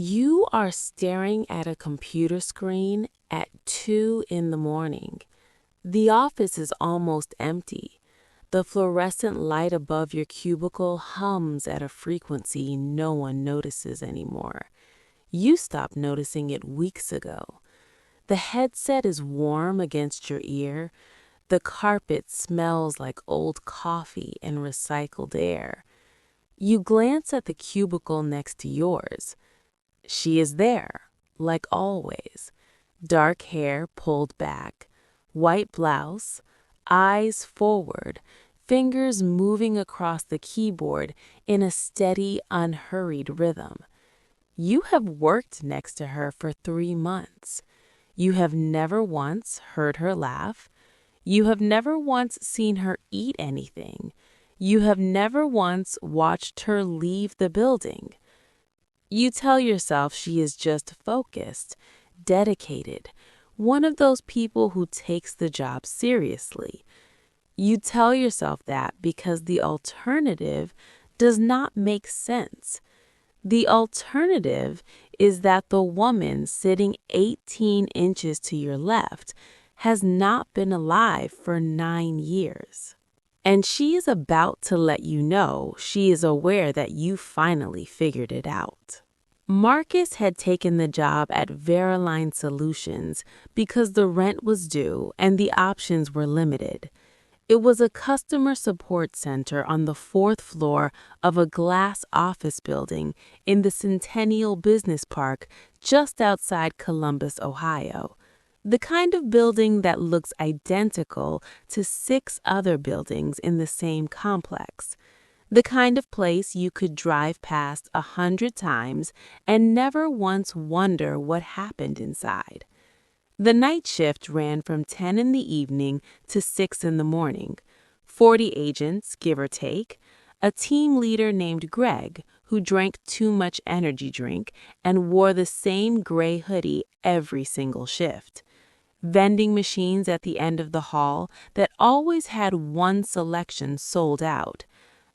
You are staring at a computer screen at 2 in the morning. The office is almost empty. The fluorescent light above your cubicle hums at a frequency no one notices anymore. You stopped noticing it weeks ago. The headset is warm against your ear. The carpet smells like old coffee and recycled air. You glance at the cubicle next to yours. She is there, like always. Dark hair pulled back, white blouse, eyes forward, fingers moving across the keyboard in a steady, unhurried rhythm. You have worked next to her for 3 months. You have never once heard her laugh. You have never once seen her eat anything. You have never once watched her leave the building. You tell yourself she is just focused, dedicated, one of those people who takes the job seriously. You tell yourself that because the alternative does not make sense. The alternative is that the woman sitting 18 inches to your left has not been alive for 9 years. And she is about to let you know she is aware that you finally figured it out. Marcus had taken the job at Veriline Solutions because the rent was due and the options were limited. It was a customer support center on the 4th floor of a glass office building in the Centennial Business Park just outside Columbus, Ohio. The kind of building that looks identical to 6 other buildings in the same complex. The kind of place you could drive past 100 times and never once wonder what happened inside. The night shift ran from 10 in the evening to 6 in the morning. 40 agents, give or take. A team leader named Greg, who drank too much energy drink and wore the same gray hoodie every single shift. Vending machines at the end of the hall that always had one selection sold out.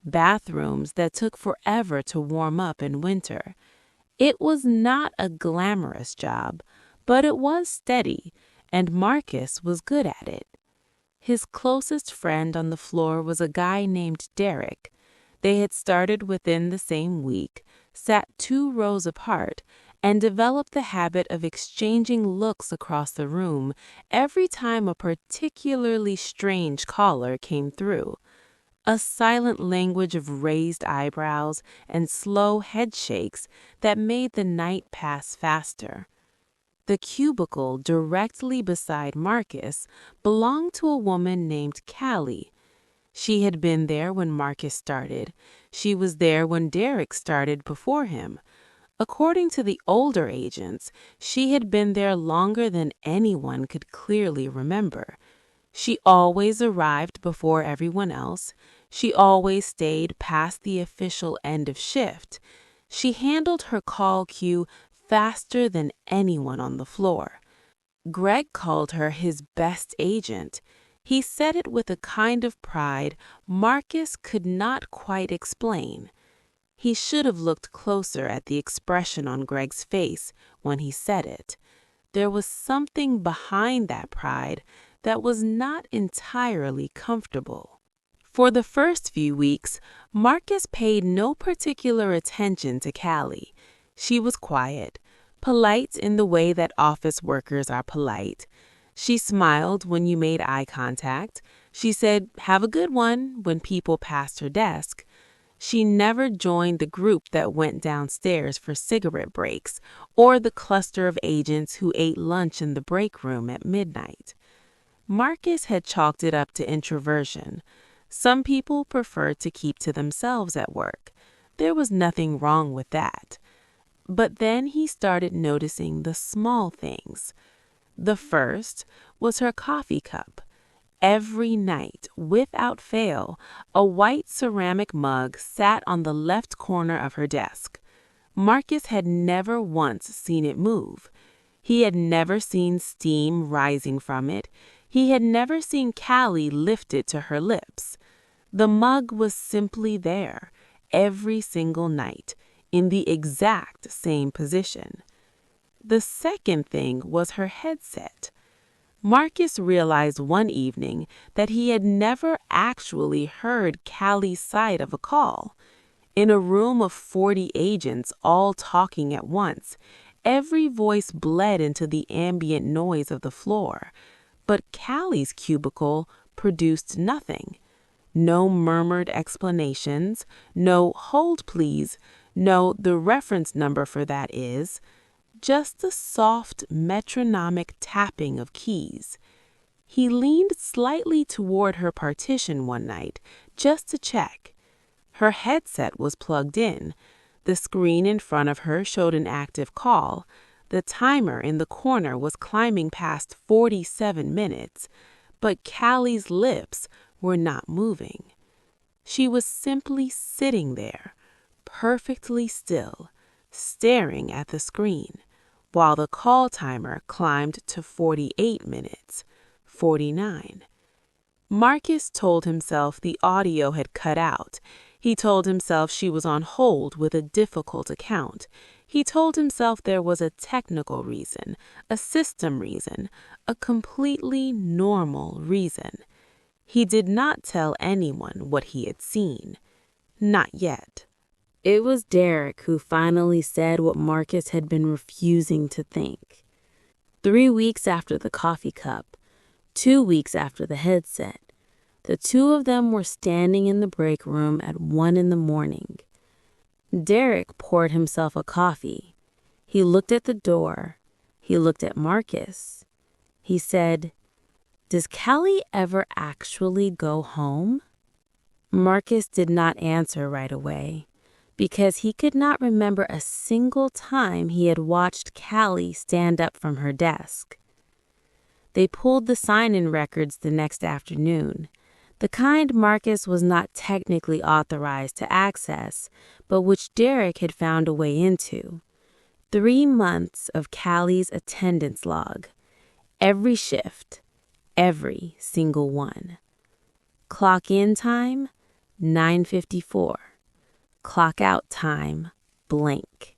Bathrooms that took forever to warm up in winter. It was not a glamorous job, but it was steady, and Marcus was good at it. His closest friend on the floor was a guy named Derek. They had started within the same week, sat 2 rows apart, and developed the habit of exchanging looks across the room every time a particularly strange caller came through. A silent language of raised eyebrows and slow head shakes that made the night pass faster. The cubicle directly beside Marcus belonged to a woman named Callie. She had been there when Marcus started. She was there when Derek started before him. According to the older agents, she had been there longer than anyone could clearly remember. She always arrived before everyone else. She always stayed past the official end of shift. She handled her call queue faster than anyone on the floor. Greg called her his best agent. He said it with a kind of pride Marcus could not quite explain. He should have looked closer at the expression on Greg's face when he said it. There was something behind that pride that was not entirely comfortable. For the first few weeks, Marcus paid no particular attention to Callie. She was quiet, polite in the way that office workers are polite. She smiled when you made eye contact. She said, "Have a good one," when people passed her desk. She never joined the group that went downstairs for cigarette breaks or the cluster of agents who ate lunch in the break room at midnight. Marcus had chalked it up to introversion. Some people preferred to keep to themselves at work. There was nothing wrong with that. But then he started noticing the small things. The first was her coffee cup. Every night, without fail, a white ceramic mug sat on the left corner of her desk. Marcus had never once seen it move. He had never seen steam rising from it. He had never seen Callie lift it to her lips. The mug was simply there, every single night, in the exact same position. The second thing was her headset. Marcus realized one evening that he had never actually heard Callie's side of a call. In a room of 40 agents all talking at once, every voice bled into the ambient noise of the floor, but Callie's cubicle produced nothing. No murmured explanations, no "hold please," no "the reference number for that is," just the soft metronomic tapping of keys. He leaned slightly toward her partition one night just to check. Her headset was plugged in. The screen in front of her showed an active call. The timer in the corner was climbing past 47 minutes, but Callie's lips were not moving. She was simply sitting there, perfectly still, staring at the screen, while the call timer climbed to 48 minutes, 49. Marcus told himself the audio had cut out. He told himself she was on hold with a difficult account. He told himself there was a technical reason, a system reason, a completely normal reason. He did not tell anyone what he had seen. Not yet. It was Derek who finally said what Marcus had been refusing to think. 3 weeks after the coffee cup, 2 weeks after the headset, the two of them were standing in the break room at 1 a.m. Derek poured himself a coffee. He looked at the door. He looked at Marcus. He said, "Does Callie ever actually go home?" Marcus did not answer right away, because he could not remember a single time he had watched Callie stand up from her desk. They pulled the sign-in records the next afternoon, the kind Marcus was not technically authorized to access, but which Derek had found a way into. 3 months of Callie's attendance log. Every shift, every single one. Clock in time, 9:54. Clock out time, blank.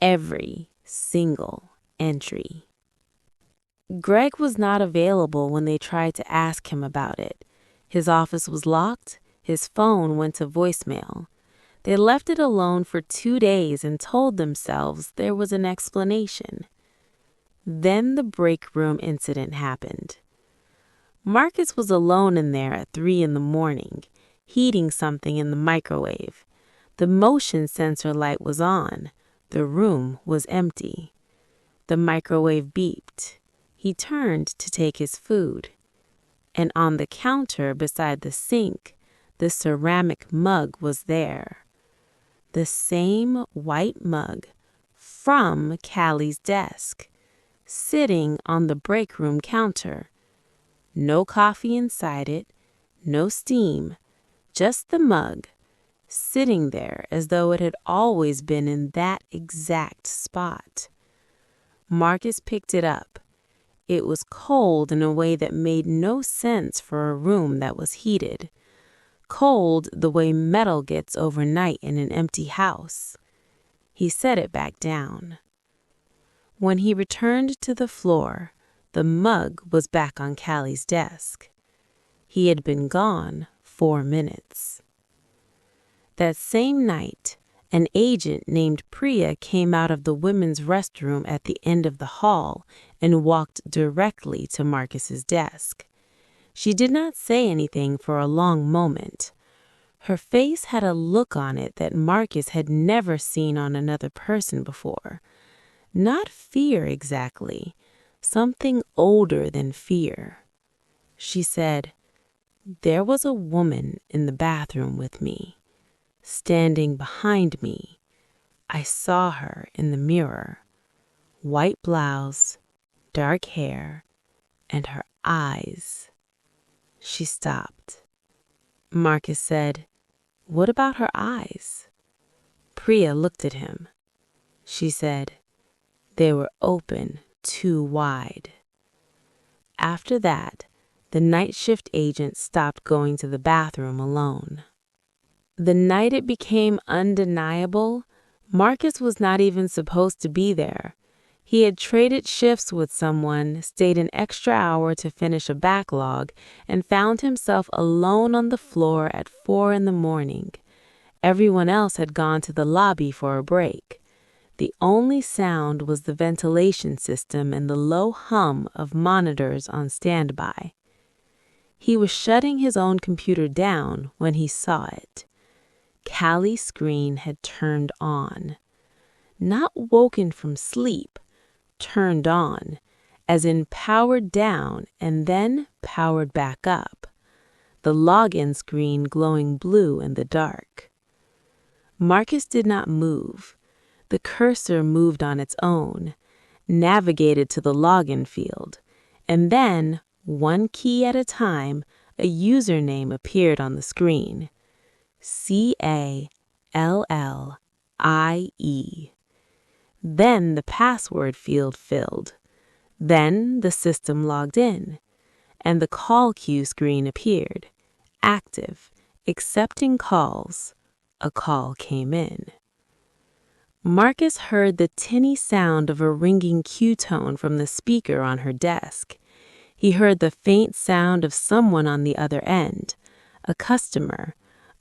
Every single entry. Greg was not available when they tried to ask him about it. His office was locked. His phone went to voicemail. They left it alone for 2 days and told themselves there was an explanation. Then the break room incident happened. Marcus was alone in there at 3 a.m, heating something in the microwave. The motion sensor light was on. The room was empty. The microwave beeped. He turned to take his food. And on the counter beside the sink, the ceramic mug was there. The same white mug from Callie's desk, sitting on the break room counter. No coffee inside it, no steam, just the mug, sitting there as though it had always been in that exact spot. Marcus picked it up. It was cold in a way that made no sense for a room that was heated. Cold the way metal gets overnight in an empty house. He set it back down. When he returned to the floor, the mug was back on Callie's desk. He had been gone 4 minutes. That same night, an agent named Priya came out of the women's restroom at the end of the hall and walked directly to Marcus's desk. She did not say anything for a long moment. Her face had a look on it that Marcus had never seen on another person before. Not fear exactly, something older than fear. She said, "There was a woman in the bathroom with me. Standing behind me, I saw her in the mirror. White blouse, dark hair, and her eyes." She stopped. Marcus said, "What about her eyes?" Priya looked at him. She said, "They were open too wide." After that, the night shift agent stopped going to the bathroom alone. The night it became undeniable, Marcus was not even supposed to be there. He had traded shifts with someone, stayed an extra hour to finish a backlog, and found himself alone on the floor at 4 in the morning. Everyone else had gone to the lobby for a break. The only sound was the ventilation system and the low hum of monitors on standby. He was shutting his own computer down when he saw it. Callie's screen had turned on. Not woken from sleep, turned on, as in powered down and then powered back up. The login screen glowing blue in the dark. Marcus did not move. The cursor moved on its own, navigated to the login field, and then, one key at a time, a username appeared on the screen. CALLIE. Then the password field filled. Then the system logged in, and the call queue screen appeared. Active, accepting calls. A call came in. Marcus heard the tinny sound of a ringing cue tone from the speaker on her desk. He heard the faint sound of someone on the other end, a customer,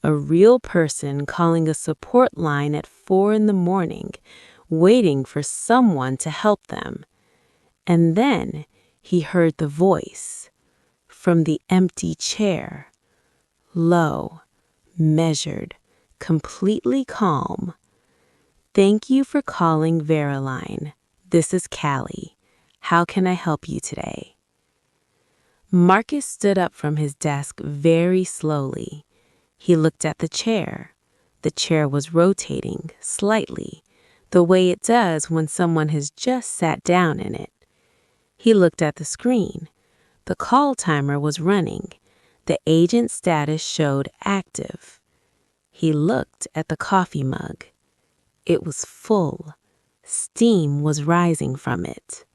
a real person calling a support line at 4 in the morning, waiting for someone to help them. And then he heard the voice from the empty chair, low, measured, completely calm. "Thank you for calling Veriline. This is Callie. How can I help you today?" Marcus stood up from his desk very slowly. He looked at the chair. The chair was rotating slightly, the way it does when someone has just sat down in it. He looked at the screen. The call timer was running. The agent status showed active. He looked at the coffee mug. It was full. Steam was rising from it.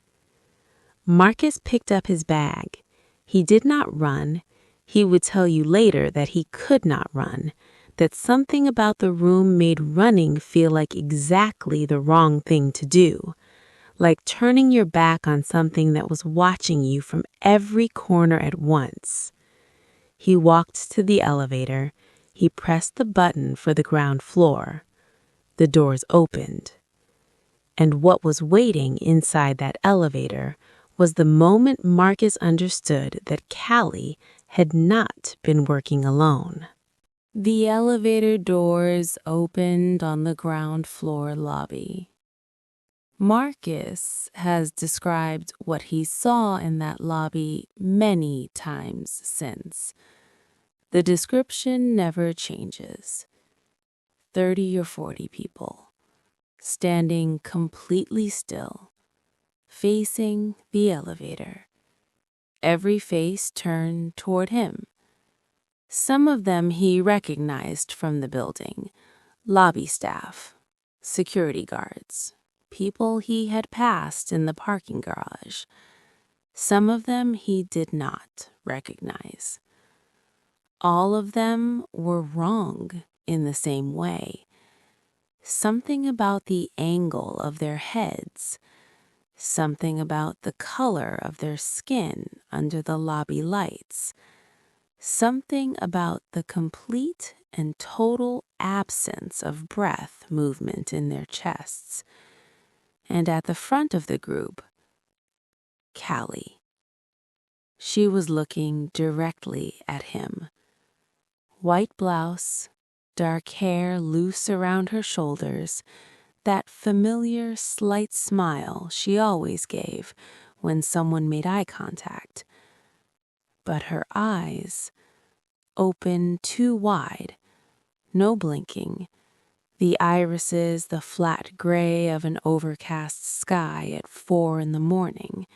Marcus picked up his bag. He did not run. He would tell you later that he could not run, that something about the room made running feel like exactly the wrong thing to do, like turning your back on something that was watching you from every corner at once. He walked to the elevator. He pressed the button for the ground floor. The doors opened. And what was waiting inside that elevator was the moment Marcus understood that Callie had not been working alone. The elevator doors opened on the ground floor lobby. Marcus has described what he saw in that lobby many times since. The description never changes. 30 or 40 people, standing completely still, facing the elevator. Every face turned toward him. Some of them he recognized from the building, lobby staff, security guards, people he had passed in the parking garage. Some of them he did not recognize. All of them were wrong in the same way. Something about the angle of their heads, something about the color of their skin under the lobby lights, something about the complete and total absence of breath movement in their chests. And at the front of the group, Callie. She was looking directly at him. White blouse, dark hair loose around her shoulders, that familiar slight smile she always gave when someone made eye contact. But her eyes, open too wide, no blinking, the irises the flat gray of an overcast sky at 4 in the morning.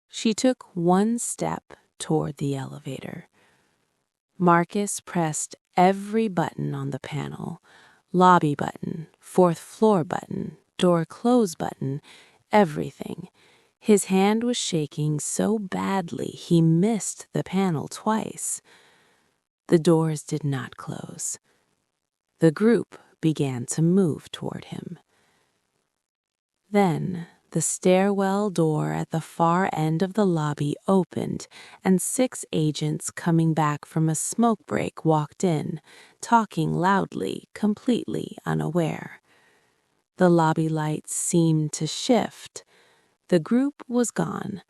She took one step toward the elevator. Marcus pressed every button on the panel, lobby button, 4th floor button, door close button, everything. His hand was shaking so badly he missed the panel twice. The doors did not close. The group began to move toward him. Then the stairwell door at the far end of the lobby opened, and 6 agents coming back from a smoke break walked in, talking loudly, completely unaware. The lobby lights seemed to shift. The group was gone.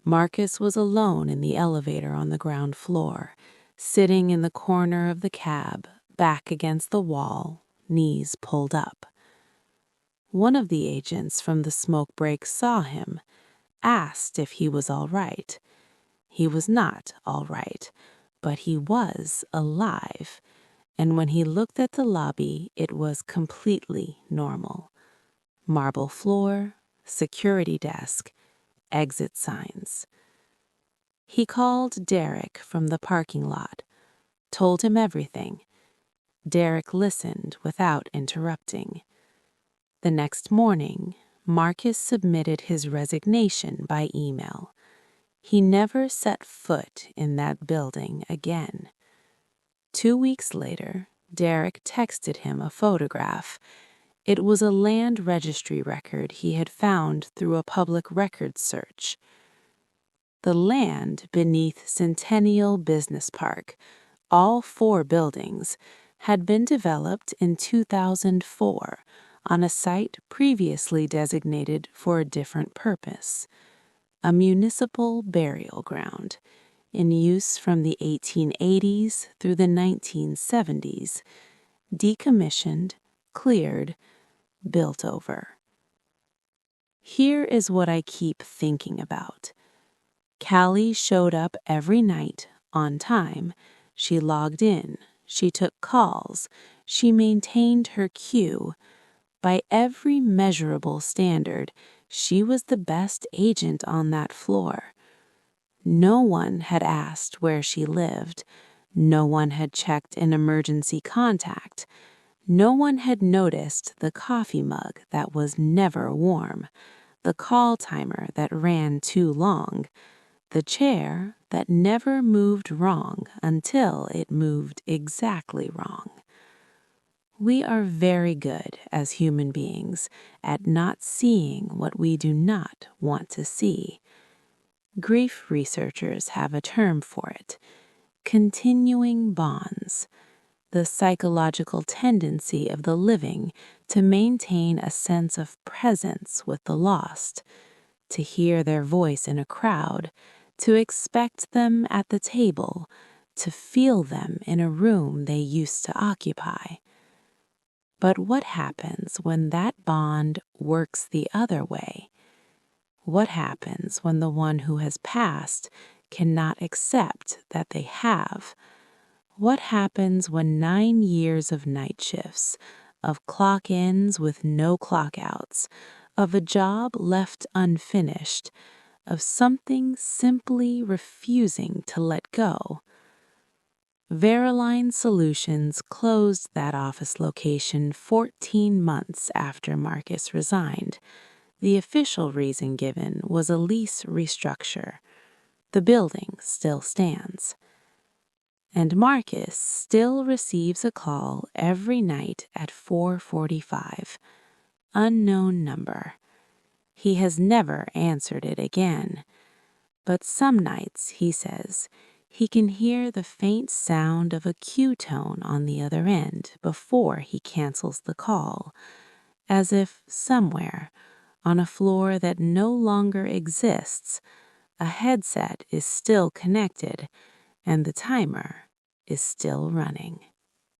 Marcus was alone in the elevator on the ground floor, sitting in the corner of the cab, back against the wall, knees pulled up. One of the agents from the smoke break saw him, asked if he was all right. He was not all right, but he was alive, and when he looked at the lobby, it was completely normal. Marble floor, security desk, exit signs. He called Derek from the parking lot, told him everything. Derek listened without interrupting. The next morning, Marcus submitted his resignation by email. He never set foot in that building again. 2 weeks later, Derek texted him a photograph. It was a land registry record he had found through a public records search. The land beneath Centennial Business Park, all 4 buildings, had been developed in 2004 on a site previously designated for a different purpose, a municipal burial ground in use from the 1880s through the 1970s, decommissioned, cleared, built over. Here is what I keep thinking about. Callie showed up every night on time. She logged in. She took calls. She maintained her queue. By every measurable standard, she was the best agent on that floor. No one had asked where she lived. No one had checked an emergency contact. No one had noticed the coffee mug that was never warm, the call timer that ran too long, the chair that never moved wrong until it moved exactly wrong. We are very good as human beings at not seeing what we do not want to see. Grief researchers have a term for it: continuing bonds, the psychological tendency of the living to maintain a sense of presence with the lost, to hear their voice in a crowd, to expect them at the table, to feel them in a room they used to occupy. But what happens when that bond works the other way? What happens when the one who has passed cannot accept that they have? What happens when 9 years of night shifts, of clock-ins with no clock-outs, of a job left unfinished, of something simply refusing to let go? Veriline Solutions closed that office location 14 months after Marcus resigned. The official reason given was a lease restructure. The building still stands. And Marcus still receives a call every night at 4:45. Unknown number. He has never answered it again. But some nights, he says, he can hear the faint sound of a Q tone on the other end before he cancels the call, as if somewhere, on a floor that no longer exists, a headset is still connected and the timer is still running.